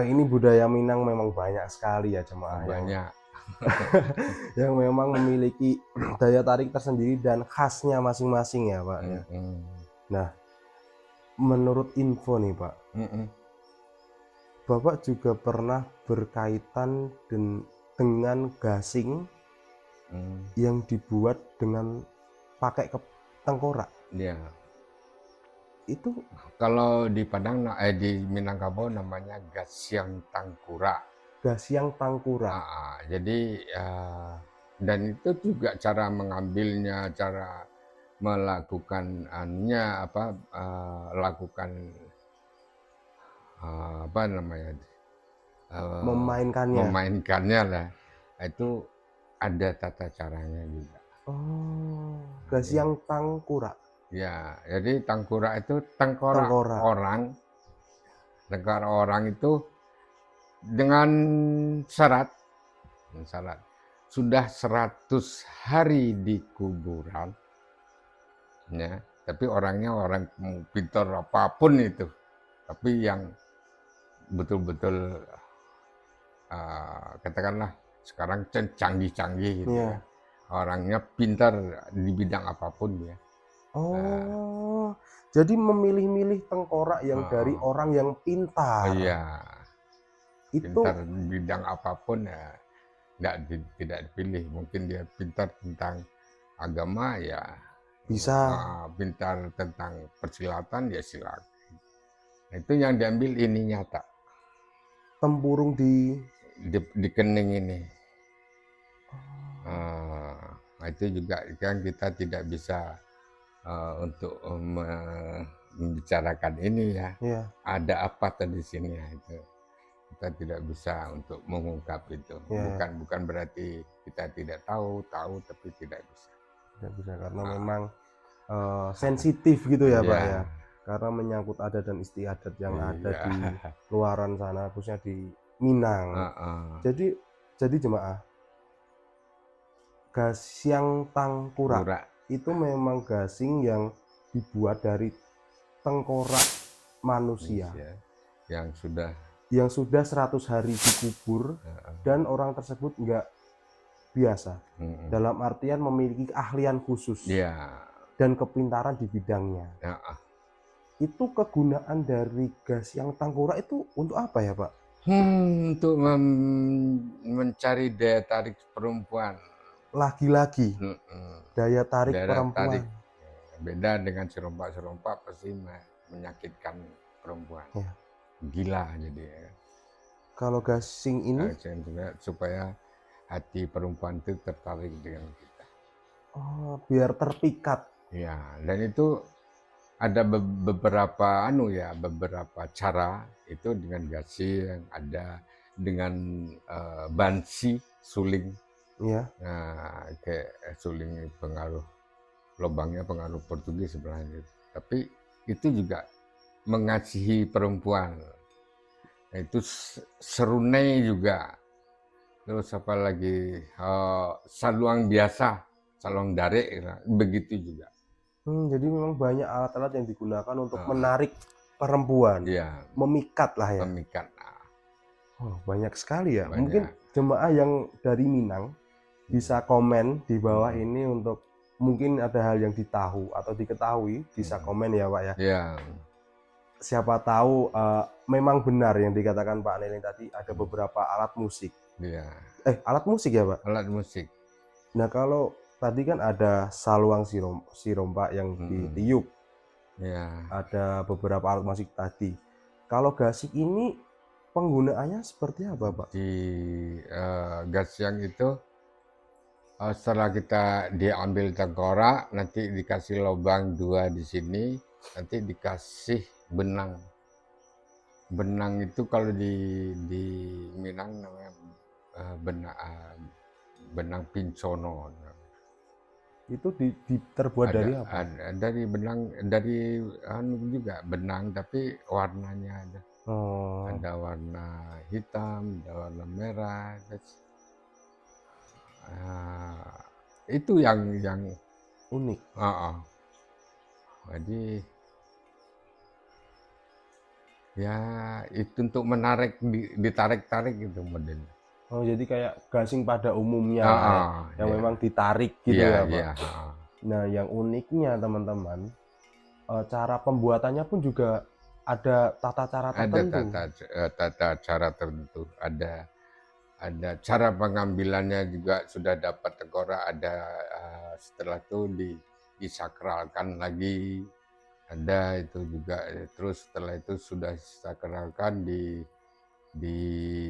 Ini budaya Minang memang banyak sekali ya jemaah Banyak. yang memang memiliki daya tarik tersendiri dan khasnya masing-masing ya Pak ya. Mm-mm. Nah, menurut info nih Pak, Mm-mm. Bapak juga pernah berkaitan dengan gasing Mm. yang dibuat dengan pakai tengkorak. Ya, Itu kalau di Padang, di Minangkabau namanya Gasyang Tangkura. gasiang tangkurak. Jadi dan itu juga cara mengambilnya, cara melakukan lakukan apa namanya, Memainkannya. memainkannya lah. Itu ada tata caranya juga. Oh, Jadi, gasiang tangkurak. ya, jadi tangkura itu tengkorak Tengkorak. orang. Tengkorak orang itu dengan syarat sudah 100 hari di kuburan, ya, tapi orangnya orang pintar apapun itu, tapi yang betul-betul katakanlah sekarang canggih-canggih gitu ya, Iya. orangnya pintar di bidang apapun dia. Uh, Oh, jadi memilih-milih tengkorak yang dari uh, orang yang oh pintar. iya, pintar Itu di bidang apapun ya, tidak dipilih. Mungkin dia pintar tentang agama ya, bisa pintar tentang persilatan ya silat. Nah, itu yang diambil ininya tak tempurung di di kening ini. Nah, itu juga kan kita tidak bisa untuk membicarakan ini ya. ya, Ada apa tadi sini ya itu. Kita tidak bisa untuk mengungkap itu. ya, ya. Bukan berarti kita tidak tahu, tahu tapi tidak bisa. Tidak bisa karena Ah, memang sensitif gitu ya Pak ya. iya, Karena menyangkut adat dan istiadat yang ada iya. di luaran sana, khususnya di Minang. Heeh. Jadi jemaah, gasiang tangkurak Kurak, itu memang gasing yang dibuat dari tengkorak manusia ya, yang sudah yang sudah 100 hari dikubur dan orang tersebut nggak biasa. mm, Dalam artian memiliki keahlian khusus ya, dan kepintaran di bidangnya. ya. Itu kegunaan dari gas yang tengkorak itu untuk apa ya Pak? Untuk mencari daya tarik perempuan. Lagi-lagi Mm-mm. daya tarik Daya perempuan. tarik beda dengan serompak-serompak pasti menyakitkan perempuan. Ya. Gila jadi ya. Kalau gasing ini, Supaya hati perempuan itu tertarik dengan kita. oh, biar terpikat. Ya, dan itu ada beberapa cara itu dengan gasing, ada dengan bansi, suling. Ya. Nah, kayak suling pengaruh lubangnya pengaruh Portugis sebenarnya. Tapi itu juga mengasihi perempuan. Nah, itu serunai juga. Terus apa lagi saluang biasa, saluang darik, begitu juga. Jadi memang banyak alat-alat yang digunakan untuk Uh, menarik perempuan, ya, memikat lah ya. memikat. Oh, banyak sekali ya. Mungkin Banyak. jemaah yang dari Minang bisa komen di bawah Hmm. ini untuk mungkin ada hal yang ditahu atau diketahui, bisa komen ya Pak ya. Ya. Siapa tahu memang benar yang dikatakan Pak Leleng tadi ada beberapa alat musik. Ya. Alat musik ya Pak? Alat musik. Nah kalau tadi kan ada saluang sirompa yang Hmm. ditiup, Ya. ada beberapa alat musik tadi. Kalau gasik ini penggunaannya seperti apa Pak? Di gasyang itu setelah kita diambil tengkorak, nanti dikasih lubang 2 di sini, nanti dikasih benang. Benang itu kalau di Minang namanya benang benang pincono. Itu terbuat dari apa? Ada dari benang dari juga benang tapi warnanya ada. Oh, Ada warna hitam, ada warna merah. Itu yang unik. uh, jadi Ya itu untuk menarik, ditarik-tarik gitu modelnya. Oh, jadi kayak gasing pada umumnya Pak ya, Heeh, yang iya. memang ditarik gitu Iya ya Pak. iya, heeh. Nah, yang uniknya teman-teman, cara pembuatannya pun juga ada tata cara Ada tertentu. tata cara tertentu, ada cara pengambilannya juga sudah dapat tengkorak, ada, setelah itu disakralkan lagi, ada itu juga, terus setelah itu sudah disakralkan di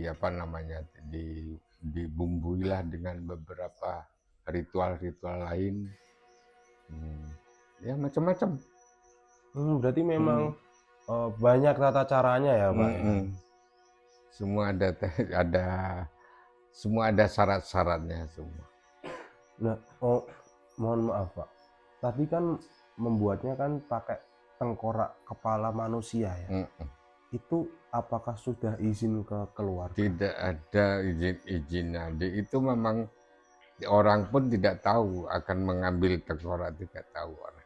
apa namanya, dibumbuilah dengan beberapa ritual-ritual lain, ya macam-macam. Berarti memang Mhm, banyak tata caranya ya Pak ya. mhm. Semua ada semua ada syarat-syaratnya semua. Nah, mohon maaf Pak. Tadi kan membuatnya kan pakai tengkorak kepala manusia ya. Mhm. Itu apakah sudah izin ke keluarga? Tidak ada izin-izinnya. Itu memang orang pun tidak tahu akan mengambil tengkorak, tidak tahu orang,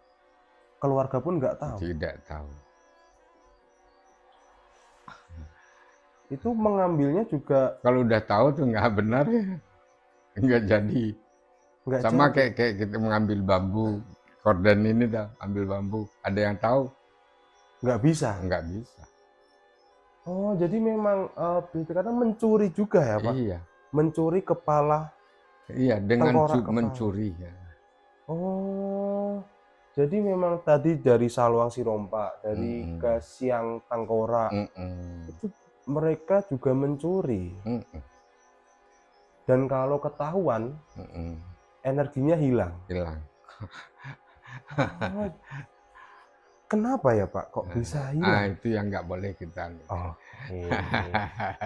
Keluarga pun nggak tahu. tidak tahu. Itu mengambilnya juga Kalau udah tahu tuh nggak benar ya, nggak jadi. nggak Sama jadi. kayak kita mengambil bambu, korden ini dah, ambil bambu. Ada yang tahu? Nggak bisa. Nggak bisa. Oh, jadi memang dikatakan mencuri juga ya Pak? Iya, Mencuri kepala iya dengan tengkorak kepala. mencuri ya. Oh, jadi memang tadi dari Saluang Sirompa, dari Mm-mm. Gasiang Tengkorak, Mm-mm. itu mereka juga mencuri. Mm-mm. Dan kalau ketahuan, Mm-mm. energinya hilang. Hilang. Oh, kenapa ya Pak? Kok bisa hilang? Itu yang nggak boleh kita. Oke,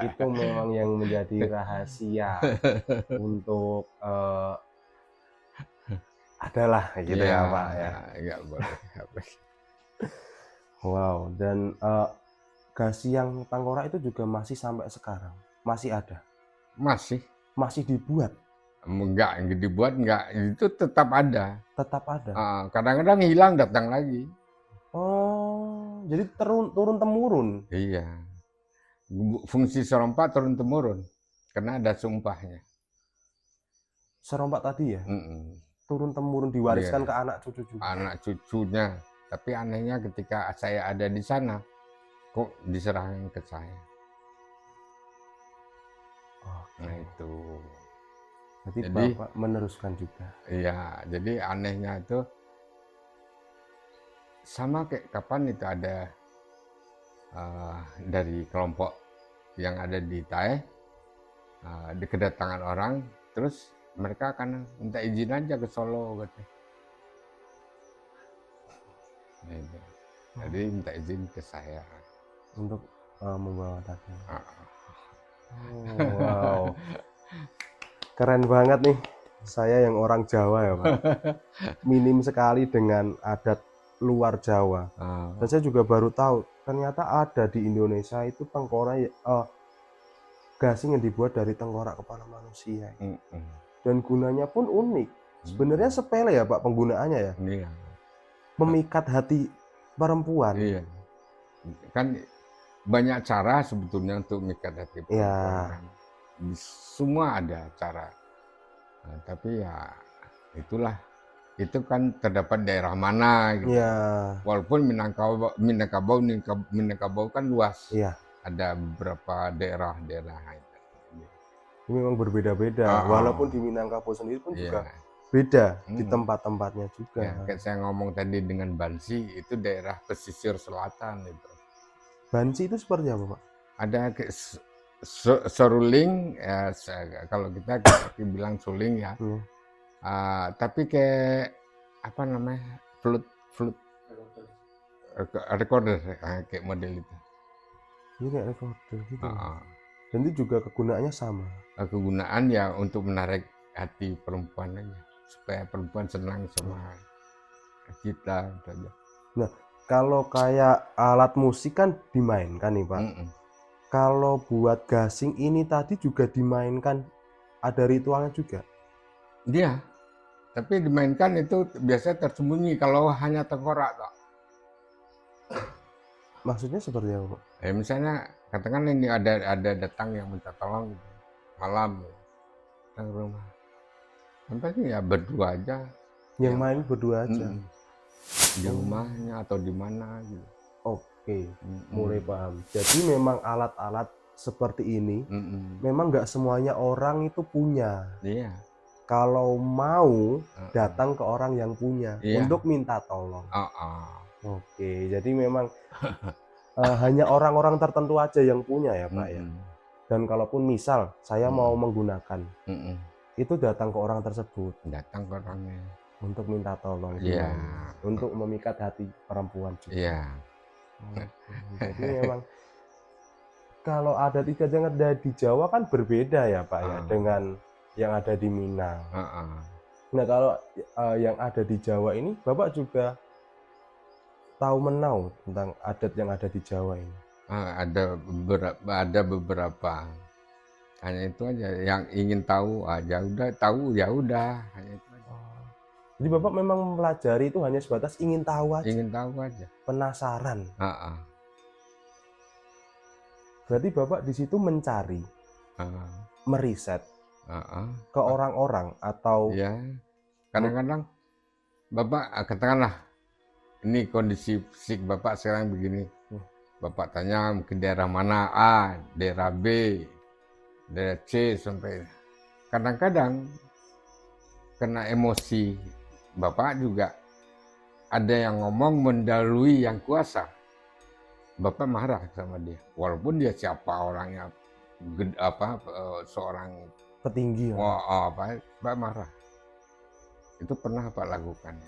itu memang yang menjadi rahasia untuk adalah gitu Iya, ya Pak ya. nggak boleh. Nggak boleh. Wow, dan Gasiang Tengkorak itu juga masih sampai sekarang, masih ada, Masih, masih dibuat, nggak dibuat, nggak, itu tetap ada. tetap ada. Kadang-kadang hilang, datang lagi. Oh, jadi turun temurun. Iya, fungsi serempak turun temurun karena ada sumpahnya. Serompak tadi ya, Mm-mm. turun temurun Iya, diwariskan ke anak cucu juga. anak cucunya. Tapi anehnya ketika saya ada di sana, kok diserahkan ke saya. Oke, Nah itu. jadi Jadi, Bapak meneruskan juga. iya, jadi anehnya itu sama kayak kapan itu ada dari kelompok yang ada di Tae, di kedatangan orang, terus mereka akan minta izin aja ke Solo katanya. Nah, itu. Jadi minta izin ke saya. Untuk membawa daging. Ah, Oh, wow, keren banget nih. Saya yang orang Jawa ya Pak, minim sekali dengan adat luar Jawa. Dan ah, saya juga baru tahu ternyata ada di Indonesia itu gasing yang dibuat dari tengkorak kepala manusia. mm-mm. Dan gunanya pun unik. Sebenarnya sepele ya Pak penggunaannya ya, Iya, memikat hati perempuan. iya. Kan banyak cara sebetulnya untuk mengikat hati perempuan Ya, kan. Semua ada cara. Nah, tapi ya itulah, itu kan terdapat daerah mana gitu. ya, Walaupun Minangkabau kan luas. iya. Ada beberapa daerah-daerah. Ini memang berbeda-beda. Walaupun di Minangkabau sendiri pun juga Iya. beda di Hmm. tempat-tempatnya juga. Ya, kayak saya ngomong tadi dengan Bansi, itu daerah pesisir selatan itu. Bansi itu seperti apa Pak? Ada seruling, ya, kalau kita bilang suling ya. Iya. Tapi kayak apa namanya, flute flute recorder, kayak model itu. Ini kayak recorder gitu. Ah, Dan itu juga kegunaannya sama. Kegunaan ya untuk menarik hati perempuan aja, supaya perempuan senang sama kita gitu aja. Nah, kalau kayak alat musik kan dimainkan nih Pak. Mm-mm. Kalau buat gasing ini tadi juga dimainkan, ada ritualnya juga. Dia, tapi dimainkan itu biasanya tersembunyi kalau hanya tengkorak toh. Maksudnya seperti apa, Pak? Misalnya katakan ini ada datang yang minta tolong gitu, malam datang ke rumah. Sampai ya berdua aja, Yang yang main berdua aja. mm, di Oh, rumahnya atau di mana gitu. oke, mulai Mm-mm. paham. Jadi memang alat-alat seperti ini Mm-mm. memang nggak semuanya orang itu punya. Iya, Kalau mau uh-uh. datang ke orang yang punya Iya, untuk minta tolong. uh-uh. Oke, jadi memang hanya orang-orang tertentu aja yang punya ya Pak ya. Mm-mm. Dan kalaupun misal saya mau Mm-mm. menggunakan, Mm-mm. itu datang ke orang tersebut Datang ke orangnya. untuk minta tolong Iya, semuanya, untuk memikat hati perempuan juga. iya. Oke, jadi memang kalau adat istiadat yang ada di Jawa kan berbeda ya Pak ya Ah, dengan yang ada di Minang. uh-uh. Nah kalau yang ada di Jawa ini Bapak juga tahu menau tentang adat yang ada di Jawa ini. Ada beberapa. Hanya itu aja yang ingin tahu aja udah tahu ya udah hanya itu aja. Oh. Jadi Bapak memang mempelajari itu hanya sebatas ingin tahu aja, Ingin tahu aja. penasaran. Ah, Berarti Bapak di situ mencari, ah, meriset ah. ke orang-orang atau Ya, kadang-kadang Bapak katakanlah ini kondisi fisik Bapak sekarang begini. Bapak tanya mungkin daerah mana A, daerah B, daerah C sampai kadang-kadang kena emosi Bapak juga ada yang ngomong mendahului yang kuasa. Bapak marah sama dia, walaupun dia siapa orangnya, seorang petinggi ya. Bapak marah. Itu pernah Pak lakukan.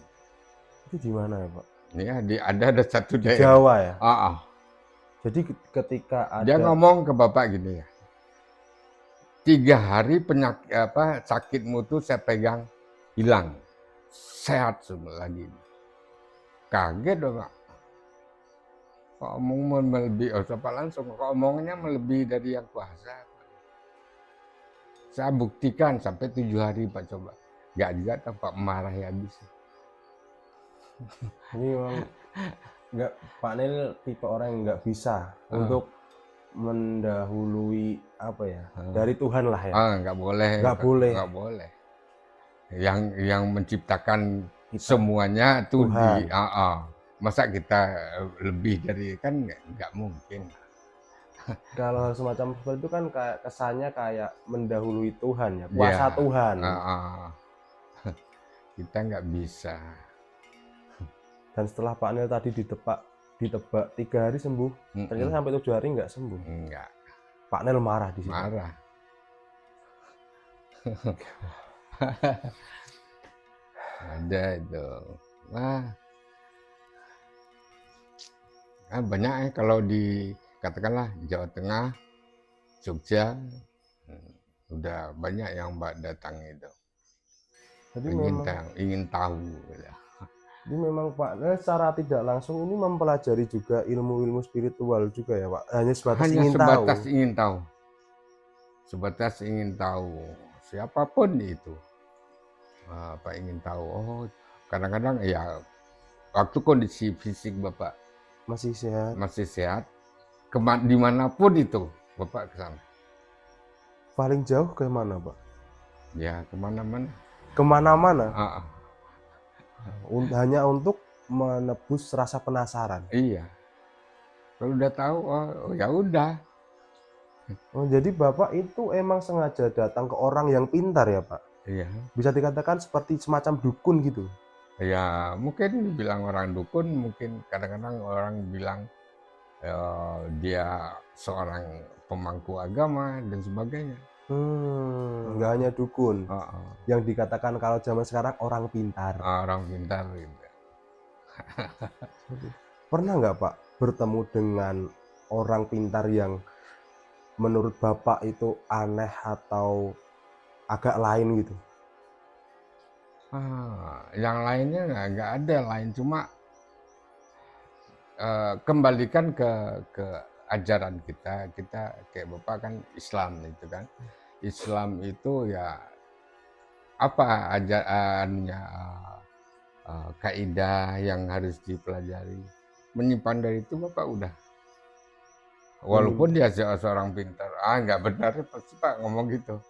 Itu di mana ya Pak? Ya, ada satu Di daerah. Jawa ya. Jadi ketika Dia ada ngomong ke Bapak gini ya, 3 hari sakitmu tuh saya pegang hilang, sehat semua lagi. Kaget dong Pak. Kok omong melebihi, Bapak langsung, kok omongnya melebihi dari yang kuasa. Saya buktikan sampai 7 hari Pak coba. Gak juga Pak marah habis. ini memang nggak, Pak Nel tipe orang yang nggak bisa untuk mendahului apa ya, dari Tuhan lah ya. Nggak boleh. Nggak boleh. Nggak boleh. Yang menciptakan Kita semuanya tuh Tuhan. masa kita lebih dari, kan nggak mungkin. Kalau hal semacam seperti itu kan kayak kesannya kayak mendahului Tuhan ya, kuasa Ya, Tuhan. kita nggak bisa. Dan setelah Pak Nel tadi ditebak 3 hari sembuh, ternyata sampai 7 hari nggak sembuh. Enggak. Pak Nel marah di situ. Marah. Ada itu. Wah. Banyak ya kalau katakanlah Jawa Tengah, Jogja, udah banyak yang Mbak datang itu. Jadi memang ingin tahu. Ya. Jadi memang Pak Nel secara tidak langsung ini mempelajari juga ilmu-ilmu spiritual juga ya Pak. Hanya sebatas ingin tahu. Sebatas ingin tahu. Siapapun itu. Apa ingin tahu. Oh, kadang-kadang ya waktu kondisi fisik Bapak masih sehat. Dimanapun itu Bapak ke sana. Paling jauh ke mana Pak? Ya kemana-mana. Kemana-mana? Hanya untuk menebus rasa penasaran. Iya. Kalau udah tahu, oh ya udah. Oh, jadi Bapak itu emang sengaja datang ke orang yang pintar ya Pak? Iya. Bisa dikatakan seperti semacam dukun gitu? Ya mungkin dibilang orang dukun, mungkin kadang-kadang orang bilang dia seorang pemangku agama dan sebagainya. Nggak hanya dukun. Yang dikatakan kalau zaman sekarang orang pintar. Orang pintar gitu. Pernah nggak Pak bertemu dengan orang pintar yang menurut Bapak itu aneh atau agak lain gitu? Yang lainnya nggak ada lain, cuma kembalikan ke ajaran kita kayak Bapak kan Islam itu kan. Islam itu ya apa ajarannya, kaidah yang harus dipelajari. Menyimpan dari itu Bapak udah Walaupun dia seorang pintar, nggak benar pasti Pak ngomong gitu.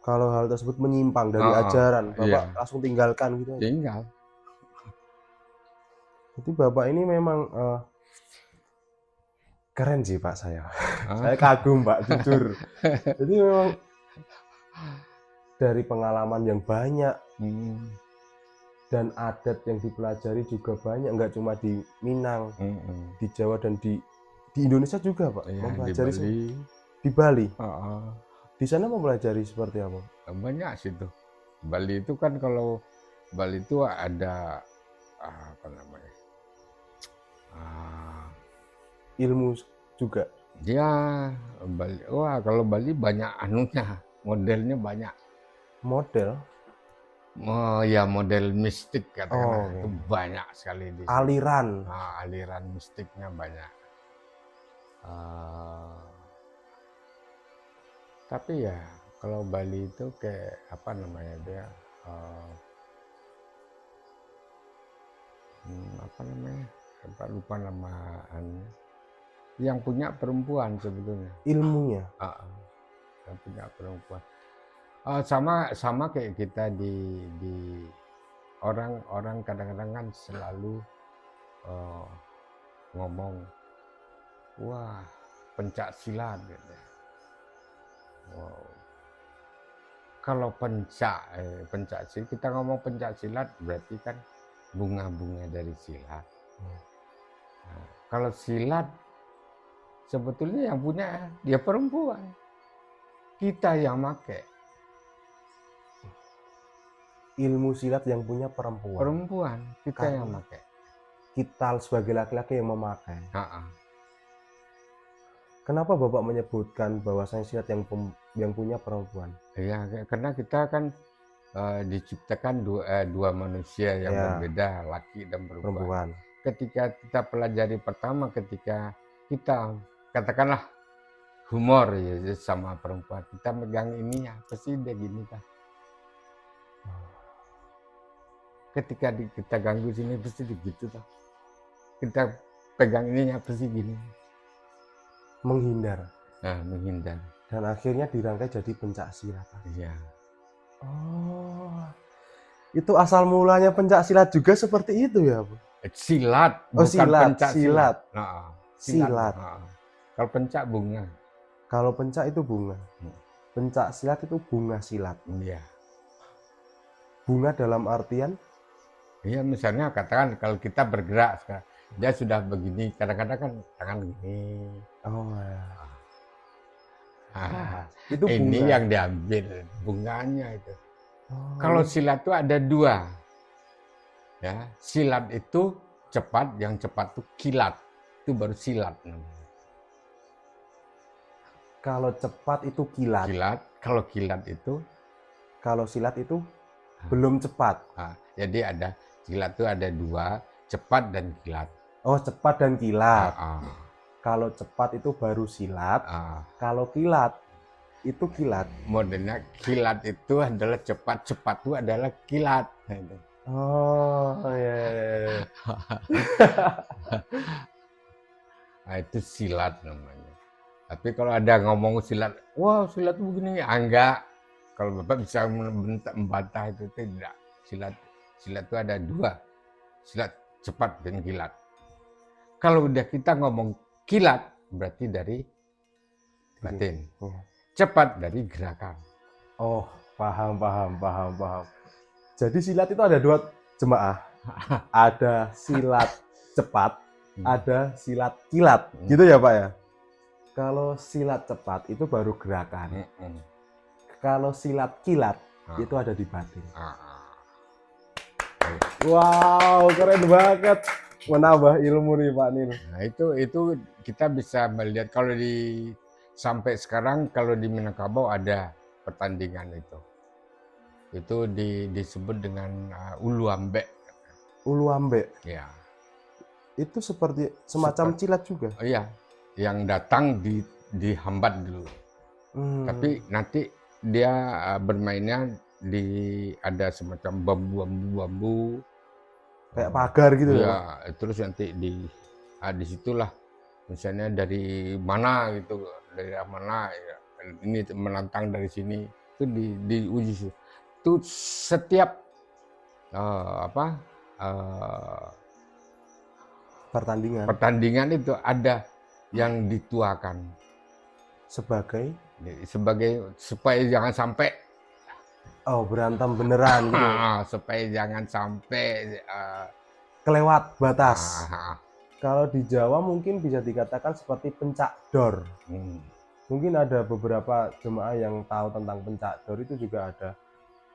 Kalau hal tersebut menyimpang dari Heeh, ajaran, iya. Bapak langsung tinggalkan gitu. Tinggal. Jadi Bapak ini memang keren sih Pak saya. Ah, Saya kagum Pak, jujur. Jadi memang dari pengalaman yang banyak mm, dan adat yang dipelajari juga banyak, nggak cuma di Minang, mm. di Jawa dan di Indonesia juga Pak. Iya, di Mempelajari Bali. di Bali. Heeh. Di sana mempelajari seperti apa? Banyak situ. Bali itu kan kalau Bali itu ada apa namanya? Ah, Ilmu juga. dia Bali. Wah, kalau Bali banyak anunya, modelnya banyak. Model Oh ya, model mistik katakanlah oke. itu banyak sekali di situ. Aliran. Aliran mistiknya banyak. Ah, tapi ya kalau Bali itu kayak apa namanya dia apa namanya? Lupa nama yang punya perempuan sebetulnya. Ilmunya. Yang punya perempuan. Sama kayak kita di orang kadang-kadang kan selalu ngomong, wah pencak silat gitu. Wow. Kalau pencak silat, kita ngomong pencak silat berarti kan bunga-bunga dari silat. Nah, kalau silat sebetulnya yang punya dia perempuan, kita yang make. Ilmu silat yang punya perempuan. Kita Karena yang make. Kita sebagai laki-laki yang memakai. Ha-ha. Kenapa Bapak menyebutkan bahwasanya silat yang punya perempuan? Ya, karena kita kan diciptakan dua manusia yang Ya. berbeda, laki dan perempuan. Perempuan. Ketika kita pelajari pertama, ketika kita katakanlah humor ya sama perempuan, kita megang ini apa sih dia gini kan? Ketika kita ganggu sini pasti begitu toh. Kita pegang ini apa sih gini? Menghindar. Nah, menghindar. Dan akhirnya dirangkai jadi pencak silat. Iya. Oh, itu asal mulanya pencak silat juga seperti itu ya, Bu? Silat, Oh, bukan silat, pencak silat. Nah, Silat. Nah. Kalau pencak bunga. Kalau pencak itu bunga. Pencak silat itu bunga silat. Iya. Bunga dalam artian? Iya, misalnya katakan kalau kita bergerak sekarang, dia sudah begini, kadang-kadang kan tangan begini. Oh ya. Itu bunga. Ini yang diambil bunganya itu. Oh, kalau silat itu ada dua. Ya, silat itu cepat, yang cepat itu kilat. Itu baru silat namanya. Kalau cepat itu kilat. Kilat, kalau kilat itu. Kalau silat itu belum cepat. Jadi ada silat itu ada dua, cepat dan kilat. Oh, cepat dan kilat. Kalau cepat itu baru silat. Kalau kilat itu kilat. Modelnya kilat itu adalah cepat, cepat itu adalah kilat. Oh ya. Nah, itu silat namanya. Tapi kalau ada ngomong silat, wah silat itu begini, enggak. Kalau Bapak bisa membantah itu tidak. Silat itu ada dua, silat cepat dan kilat. Kalau udah kita ngomong kilat, berarti dari batin. Cepat dari gerakan. Oh, paham. Jadi silat itu ada dua jemaah. Ada silat cepat, ada silat kilat. Gitu ya Pak ya? Kalau silat cepat itu baru gerakan. Kalau silat kilat itu ada di batin. Wow, keren banget. Menambah ilmu nih Pak Nil. Nah, itu kita bisa melihat kalau sampai sekarang kalau di Minangkabau ada pertandingan itu. Itu disebut dengan ulu ambek. Ulu ambek. Ya. Itu semacam silat juga. Oh iya, yang datang dihambat dulu. Tapi nanti dia bermainnya ada semacam bambu. Kayak pagar gitu ya. Ya, terus nanti disitulah misalnya dari mana gitu, dari arah mana ya, ini menantang dari sini, itu diuji. Itu setiap eh, Pertandingan pertandingan itu ada yang dituakan sebagai sebagai supaya jangan sampai berantem beneran gitu. supaya jangan sampai Kelewat batas. ah, Kalau di Jawa mungkin bisa dikatakan seperti pencak dor. hmm, Mungkin ada beberapa jemaah yang tahu tentang pencak dor, itu juga ada.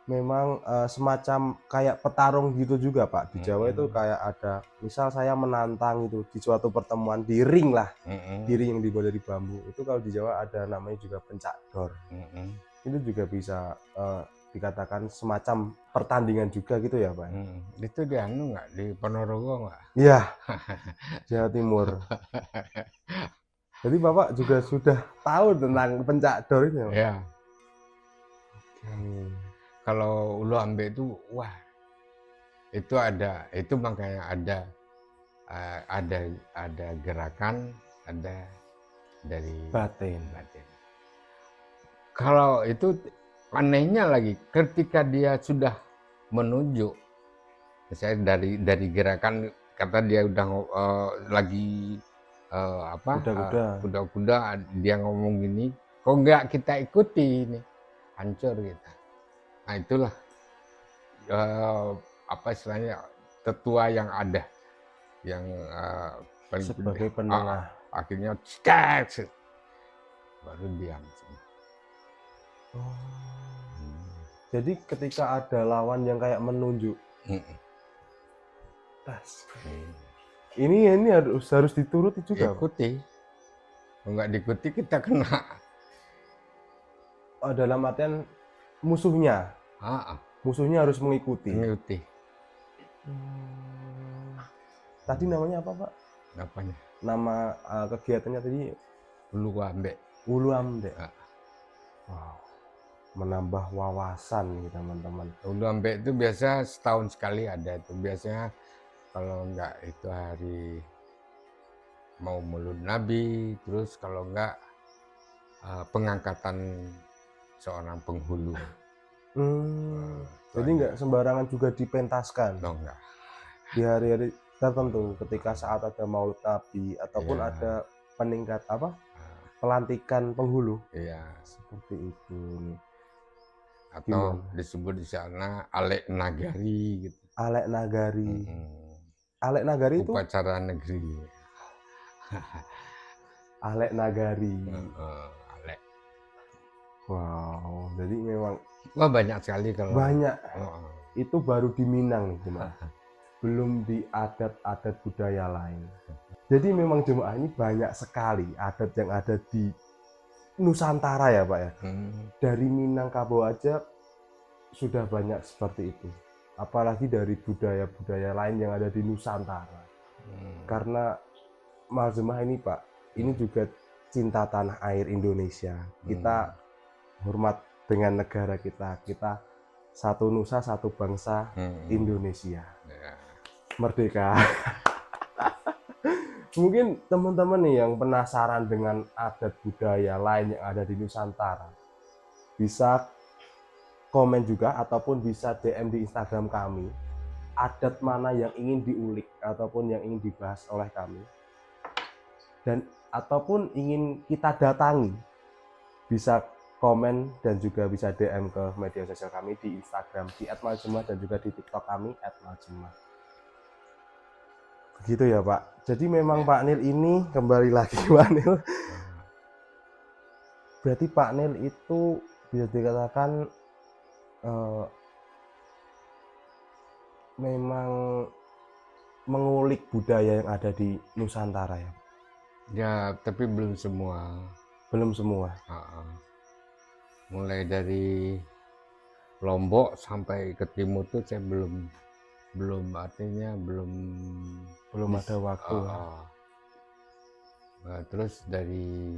Memang semacam kayak petarung gitu juga Pak. Di Jawa itu kayak ada, misal saya menantang itu di suatu pertemuan di ring lah, di ring yang dibuat dari bambu. Itu kalau di Jawa ada namanya juga pencak dor. Itu juga bisa dikatakan semacam pertandingan juga gitu ya Pak. Itu di anu nggak, di Ponorogo nggak? Iya, Jawa Timur. Jadi Bapak juga sudah tahu tentang pencak dor ini ya Pak? Ya, kalau ulu ambe itu wah, itu makanya ada gerakan, ada dari Batin. Kalau itu anehnya lagi, ketika dia sudah menunjuk, misalnya dari gerakan, kata dia udah lagi kuda-kuda, dia ngomong gini, kok nggak kita ikuti ini, hancur kita. Nah itulah apa istilahnya, tetua yang ada, yang paling Sebagai penengah. akhirnya cek, baru diam semua. Jadi ketika ada lawan yang kayak menunjuk, ini harus dituruti juga. Ikuti, kalau nggak diikuti kita kena. Dalam artian musuhnya harus mengikuti. Tadi namanya apa Pak? Apanya? Nama kegiatannya tadi Ulu Ambe. Ulu Ambe. Wow. Menambah wawasan nih teman-teman. Ulu Ambe itu biasa setahun sekali ada itu. Biasanya kalau enggak itu hari mau Maulud Nabi, terus kalau enggak pengangkatan seorang penghulu. Jadi enggak sembarangan juga dipentaskan. No, enggak. Di hari-hari tertentu, ketika saat ada Maulud Nabi ataupun ada peningkat pelantikan penghulu. Iya. Seperti itu nih. Atau disebut di sana Alek Nagari gitu. Alek Nagari. Alek Nagari itu upacara negeri. Alek Nagari. Alek. Wow, jadi memang banyak sekali kalau. Banyak. Itu baru di Minang nih jemaah. Belum di adat-adat budaya lain. Jadi memang jemaah ini banyak sekali adat yang ada di Nusantara ya Pak ya. Dari Minangkabau aja sudah banyak seperti itu. Apalagi dari budaya-budaya lain yang ada di Nusantara. Karena Maljemaah ini Pak, ini juga cinta tanah air Indonesia. Kita hormat dengan negara kita. Kita satu nusa, satu bangsa, Indonesia. Merdeka. Mungkin teman-teman nih yang penasaran dengan adat budaya lain yang ada di Nusantara, bisa komen juga ataupun bisa DM di Instagram kami, adat mana yang ingin diulik ataupun yang ingin dibahas oleh kami, dan ataupun ingin kita datangi, bisa komen dan juga bisa DM ke media sosial kami di Instagram di @maljemaah dan juga di TikTok kami @maljemaah. Begitu ya Pak. Jadi memang Pak Nil ini kembali lagi Pak Nil. Berarti Pak Nil itu bisa dikatakan memang mengulik budaya yang ada di Nusantara ya. Ya, tapi belum semua. Belum semua. Mulai dari Lombok sampai ke timur tuh saya belum artinya belum ada waktu. Nah, terus dari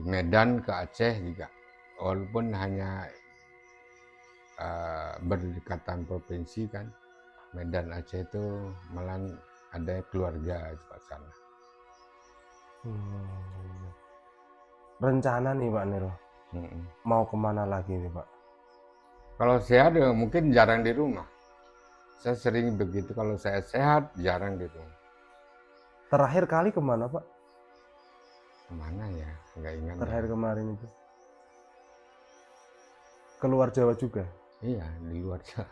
Medan ke Aceh juga, walaupun hanya berdekatan provinsi kan, Medan Aceh itu malah ada keluarga di sana. Hmm. Rencana nih Pak Nil, Mm-mm. mau kemana lagi nih Pak? Kalau sehat ya mungkin jarang di rumah. Saya sering begitu, kalau saya sehat jarang di rumah. Terakhir kali kemana Pak? Kemana ya? Nggak ingat ya. Terakhir kemarin itu. Keluar Jawa juga. Iya, di luar Jawa.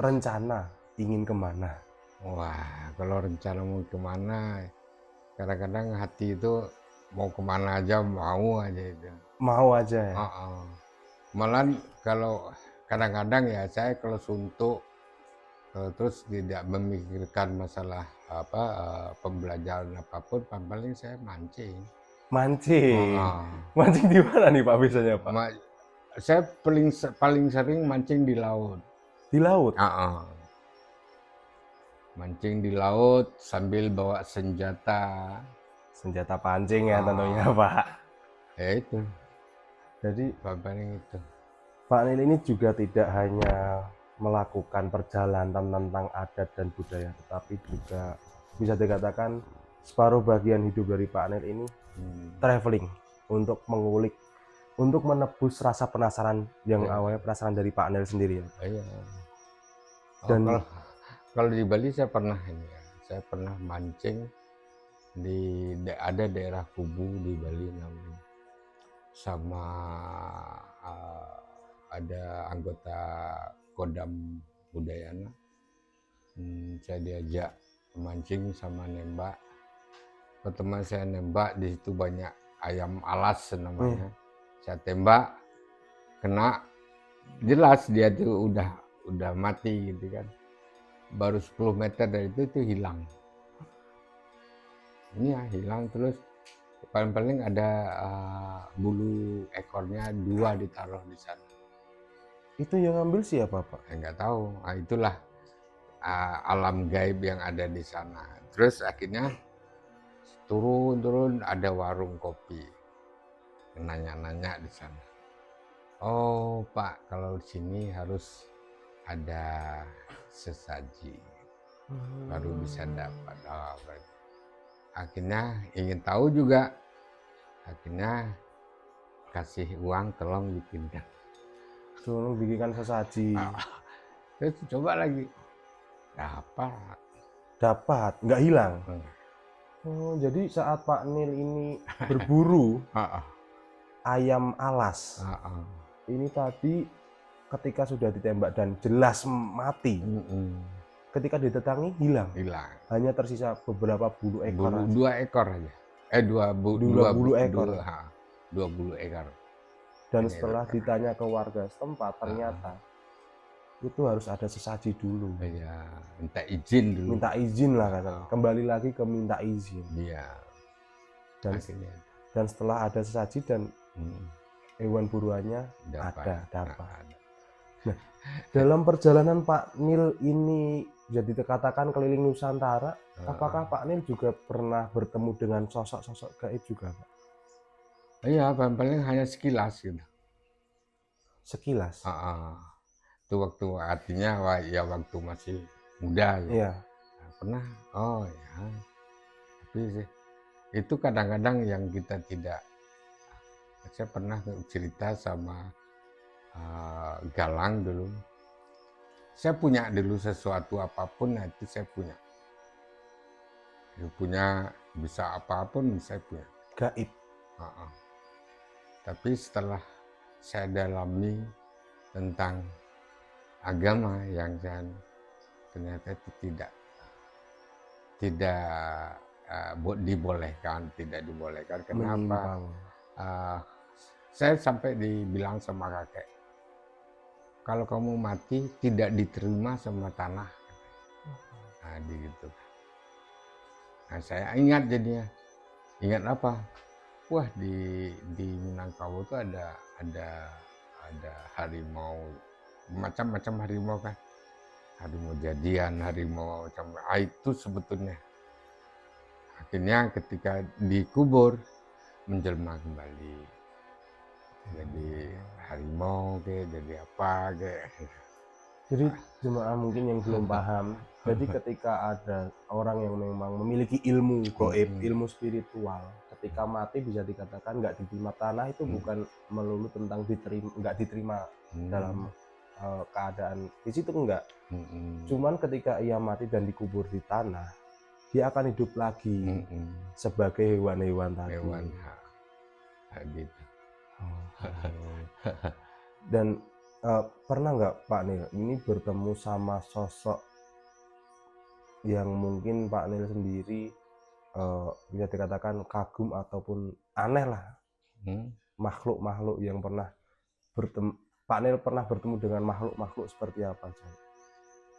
Rencana ingin kemana? Wah, kalau rencana mau kemana, kadang-kadang hati itu mau kemana aja, mau aja itu. Mau aja ya. Heeh. Malah kalau kadang-kadang ya saya kalau suntuk, terus tidak memikirkan masalah apa pembelajaran apapun, paling saya mancing. Mancing. Heeh. Mancing di mana nih Pak biasanya Pak? Ma- saya paling sering mancing di laut. Di laut. Heeh. Mancing di laut sambil bawa senjata. Senjata pancing ya tentunya Ah, Pak. ya itu, Jadi paling itu. Pak Nil ini juga tidak hanya melakukan perjalanan tentang adat dan budaya, tetapi juga bisa dikatakan separuh bagian hidup dari Pak Nil ini traveling untuk mengulik, untuk menebus rasa penasaran yang Iya. awalnya penasaran dari Pak Nil sendiri ya. Iya. Dan Kalau di Bali saya pernah ini ya, saya pernah mancing ada daerah Kubu di Bali namanya, sama uh, ada anggota Kodam Budayana. Saya diajak mancing sama nembak. Pertama saya nembak, di situ banyak ayam alas namanya. Saya tembak, kena, jelas dia tuh udah mati gitu kan. Baru 10 meter dari itu hilang. Ini ya hilang, terus paling ada bulu ekornya 2 ditaruh di sana. itu yang ngambil siapa Pak? Nggak tahu. Nah, itulah alam gaib yang ada di sana. Terus akhirnya turun ada warung kopi. Nanya-nanya di sana. Oh Pak, kalau di sini harus ada sesaji baru bisa dapat. Oh, akhirnya ingin tahu juga, akhirnya kasih uang tolong bikinkan. Tolong bikinkan sesaji. Terus coba lagi, dapat. Dapat, nggak hilang. Hmm. Oh, jadi saat Pak Nil ini berburu ayam alas, ini tadi ketika sudah ditembak dan jelas mati, ketika ditetangi hilang. Hanya tersisa beberapa bulu ekor. 2 ekor aja. Dua bulu ekor. 2 bulu ekor. Dan setelah ditanya ke warga setempat, ternyata itu harus ada sesaji dulu. Iya, minta izin dulu. Minta izin lah katanya. Kembali lagi ke minta izin. Iya. Dan setelah ada sesaji dan hewan buruannya dapat. Nah, dalam perjalanan Pak Nil ini jadi dikatakan keliling Nusantara, apakah Pak Nil juga pernah bertemu dengan sosok-sosok gaib juga Pak? Iya, paling hanya sekilas gitu. Sekilas? Itu waktu artinya ya waktu masih muda ya. Iya. Nah, pernah, oh ya. Tapi itu kadang-kadang yang kita tidak. Saya pernah cerita sama Galang dulu. Saya punya dulu sesuatu apapun, nah itu saya punya. Punya bisa apapun saya punya. Gaib. Tapi setelah saya dalami tentang agama yang ternyata itu tidak dibolehkan. Kenapa? Saya sampai dibilang sama kakek, kalau kamu mati tidak diterima sama tanah. Nah, gitu. Nah, saya ingat jadinya. Ingat apa? Wah, di Minangkabau itu ada harimau, macam-macam harimau kan. Harimau jadian, harimau macam itu sebetulnya. Akhirnya ketika dikubur menjelma kembali. Jadi harimau jadi apa Jadi jemaah mungkin yang belum paham, jadi ketika ada orang yang memang memiliki ilmu gaib, ilmu spiritual, ketika mati bisa dikatakan nggak diterima tanah itu bukan melulu tentang nggak diterima dalam keadaan di situ enggak. Cuman ketika ia mati dan dikubur di tanah, dia akan hidup lagi sebagai hewan-hewan tadi. Hewan, gitu. Dan pernah nggak Pak Nil ini bertemu sama sosok yang mungkin Pak Nil sendiri bisa dikatakan kagum ataupun aneh lah, makhluk-makhluk yang pernah bertemu, Pak Nil pernah bertemu dengan makhluk-makhluk seperti apa?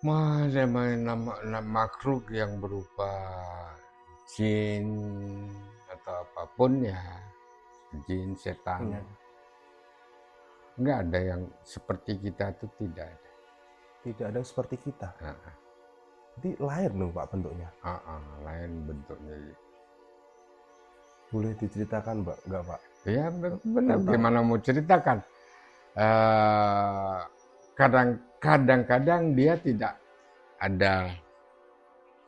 Nama makhluk yang berupa jin atau apapun ya, jin, setan. Nggak ada yang seperti kita, itu tidak ada. Tidak ada yang seperti kita. Jadi lain dong Pak bentuknya. Lain bentuknya. Boleh diceritakan Mbak, nggak Pak? Ya benar. Gimana mau ceritakan? Kadang-kadang dia tidak ada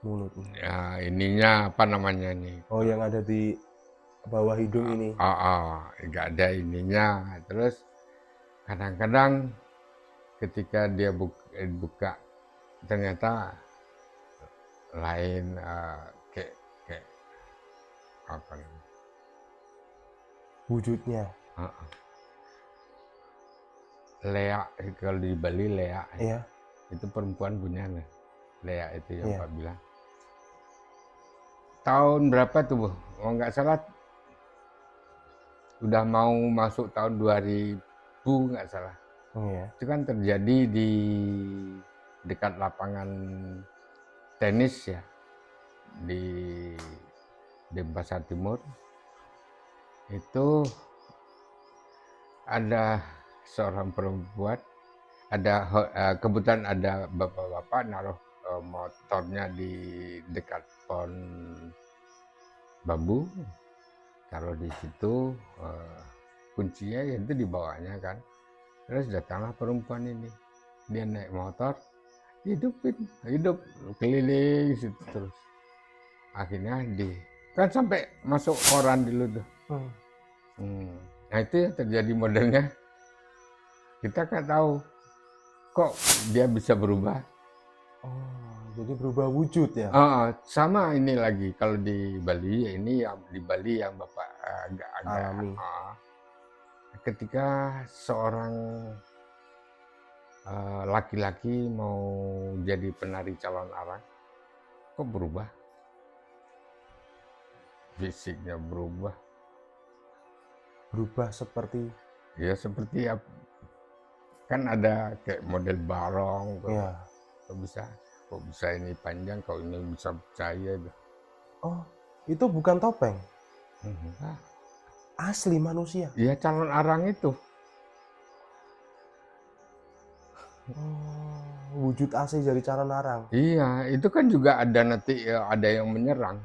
mulutnya. Ya, ininya apa namanya nih? Oh, yang ada di bawah hidung ini. Nggak ada ininya. Terus kadang-kadang ketika dia buka ternyata lain, kayak apa namanya? Wujudnya. Lea, kalau di Bali Lea. Iya. Itu perempuan punya Lea itu yang Pak bilang. Tahun berapa tuh, oh nggak salah, udah mau masuk tahun 2000 nggak salah. Itu kan terjadi di dekat lapangan tenis ya, di Denpasar Timur. Itu ada seorang perempuan, kebetulan ada bapak-bapak naruh motornya di dekat pohon bambu, taruh di situ, kuncinya itu dibawanya kan. Terus datanglah perempuan ini, dia naik motor, hidup keliling situ terus. Akhirnya kan sampai masuk koran dulu tuh. Nah itu yang terjadi modelnya. Kita kan tahu kok dia bisa berubah. Jadi berubah wujud ya? Sama ini lagi kalau di Bali, ini yang di Bali yang Bapak agak alami. Ketika seorang laki-laki mau jadi penari calon arang, kok berubah? Fisiknya berubah. Berubah seperti? Ya seperti kan ada kayak model barong. Kok bisa ini panjang, kok ini bisa percaya. Oh, itu bukan topeng? Asli manusia? Iya, calon arang itu. Wujud asli dari calon arang? Iya, itu kan juga ada nanti ada yang menyerang.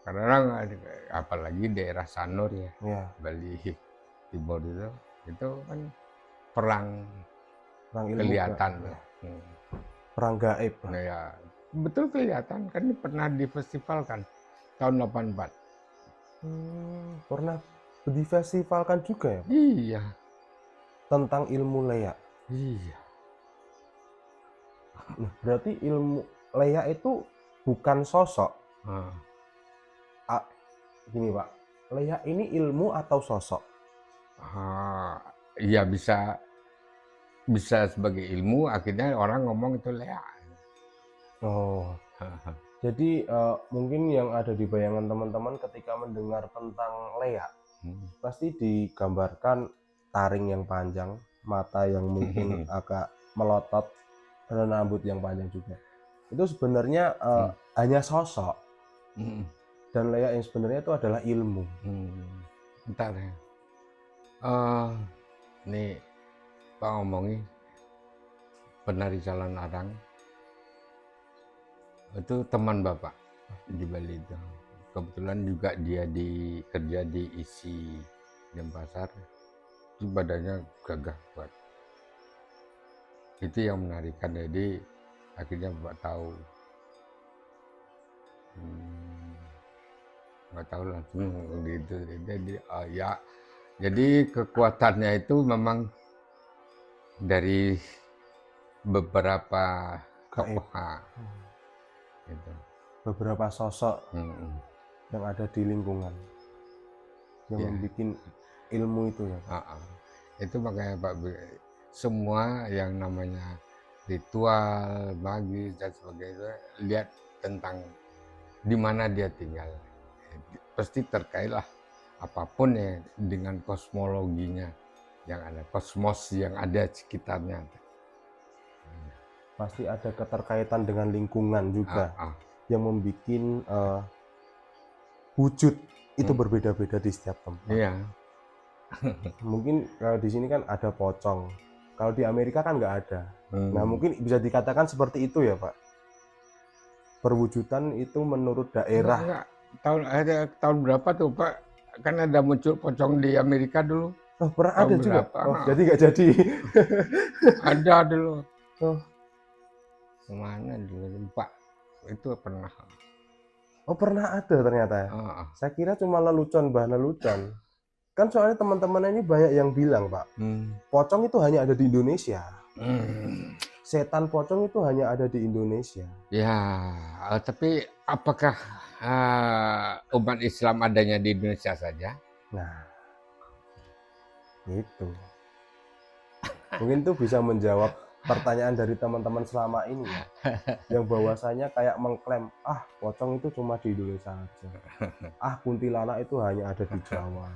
Karena apalagi daerah Sanur ya, Bali Timur itu kan perang kelihatan. Perang gaib. Nah, ya, betul kelihatan kan, ini pernah di festival kan tahun 84. Pernah difestivalkan juga ya Pak? Iya. Tentang ilmu Lea? Iya. Nah, berarti ilmu Lea itu bukan sosok? Gini Pak, Lea ini ilmu atau sosok? Iya, bisa sebagai ilmu, akhirnya orang ngomong itu Lea. Jadi mungkin yang ada di bayangan teman-teman ketika mendengar tentang Lea, pasti digambarkan taring yang panjang, mata yang mungkin agak melotot, dan rambut yang panjang juga. Itu sebenarnya hanya sosok. Dan Lea yang sebenarnya itu adalah ilmu. Bentar ya. Nih Pak ngomongin penari calon arang itu teman Bapak di Bali itu. Kebetulan juga dia kerja di ISI Denpasar. Itu badannya gagah kuat. Itu yang menarikkan. Jadi akhirnya Bapak tahu. Nggak tahu langsung gitu. Jadi ya, jadi kekuatannya itu memang dari beberapa Gaib. tokoh gitu. Beberapa sosok Mm-mm. yang ada di lingkungan yang Ya. membuat ilmu itu ya Pak. Itu makanya Pak, semua yang namanya ritual, magis dan sebagainya, lihat tentang di mana dia tinggal. Pasti terkaitlah apapun ya dengan kosmologinya yang ada, kosmos yang ada di sekitarnya. Pasti ada keterkaitan dengan lingkungan juga yang membuat wujud itu berbeda-beda di setiap tempat. Iya. Mungkin kalau di sini kan ada pocong, kalau di Amerika kan nggak ada. Nah mungkin bisa dikatakan seperti itu ya Pak. Perwujudan itu menurut daerah. Tahun berapa tuh Pak? Kan ada muncul pocong di Amerika dulu. Oh pernah Tahun ada juga. berapa? Oh jadi nggak jadi. Ada dulu. Oh. Kemana dulu Pak? Itu pernah. Oh pernah ada ternyata ya. Saya kira cuma lelucon, bah lelucon. Kan soalnya teman-teman ini banyak yang bilang Pak, pocong itu hanya ada di Indonesia. Setan pocong itu hanya ada di Indonesia. Ya, tapi apakah umat Islam adanya di Indonesia saja? Nah, itu. Mungkin itu bisa menjawab pertanyaan dari teman-teman selama ini ya. Yang bahwasanya kayak mengklaim, pocong itu cuma di Indonesia aja. Kuntilanak itu hanya ada di Jawa.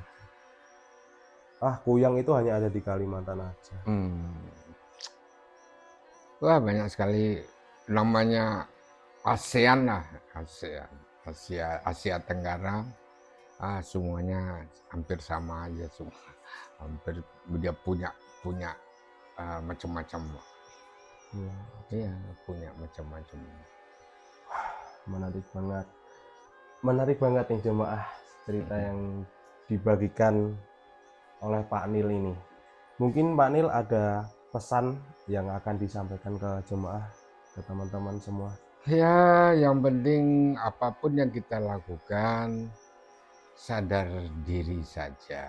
Kuyang itu hanya ada di Kalimantan aja. Wah banyak sekali, namanya ASEAN lah, Asia Tenggara, semuanya hampir sama aja semua, hampir dia punya macam-macam. Iya, punya macam-macam. Menarik banget nih jemaah cerita yang dibagikan oleh Pak Nil ini. Mungkin Pak Nil ada pesan yang akan disampaikan ke jemaah, ke teman-teman semua. Ya, yang penting apapun yang kita lakukan, sadar diri saja.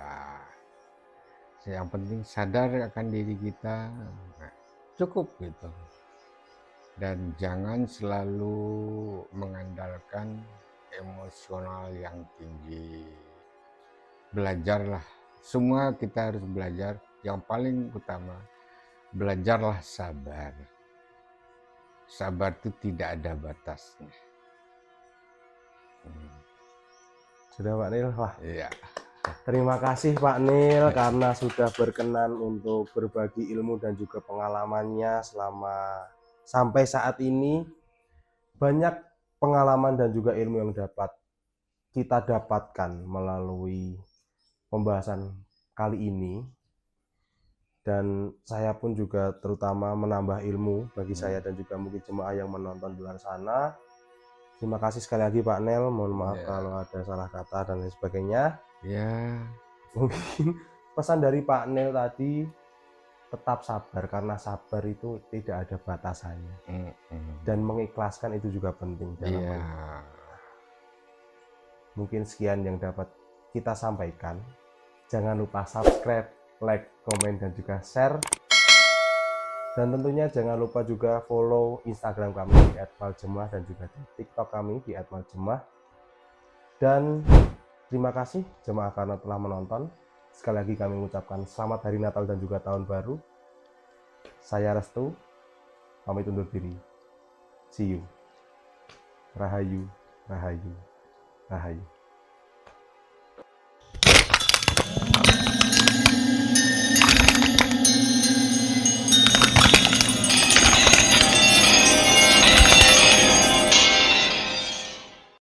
Yang penting sadar akan diri kita, cukup gitu. Dan jangan selalu mengandalkan emosional yang tinggi. Belajarlah, semua kita harus belajar. Yang paling utama, belajarlah sabar. Sabar itu tidak ada batasnya. Sudah Pak Nil, wah. Iya. Terima kasih Pak Nil karena sudah berkenan untuk berbagi ilmu dan juga pengalamannya selama sampai saat ini. Banyak pengalaman dan juga ilmu yang dapat kita dapatkan melalui pembahasan kali ini. Dan saya pun juga terutama menambah ilmu bagi saya dan juga mungkin jemaah yang menonton di luar sana. Terima kasih sekali lagi Pak Nel, mohon maaf kalau ada salah kata dan lain sebagainya. Ya. Mungkin pesan dari Pak Nel tadi, tetap sabar karena sabar itu tidak ada batasannya. Dan mengikhlaskan itu juga penting dalam hidup. Mungkin sekian yang dapat kita sampaikan. Jangan lupa subscribe, like, komen, dan juga share. Dan tentunya jangan lupa juga follow Instagram kami di @maljemah dan juga di TikTok kami di @maljemah. Dan terima kasih jemaah karena telah menonton. Sekali lagi kami mengucapkan selamat hari Natal dan juga Tahun Baru. Saya Restu, pamit undur diri. See you. Rahayu, rahayu, rahayu.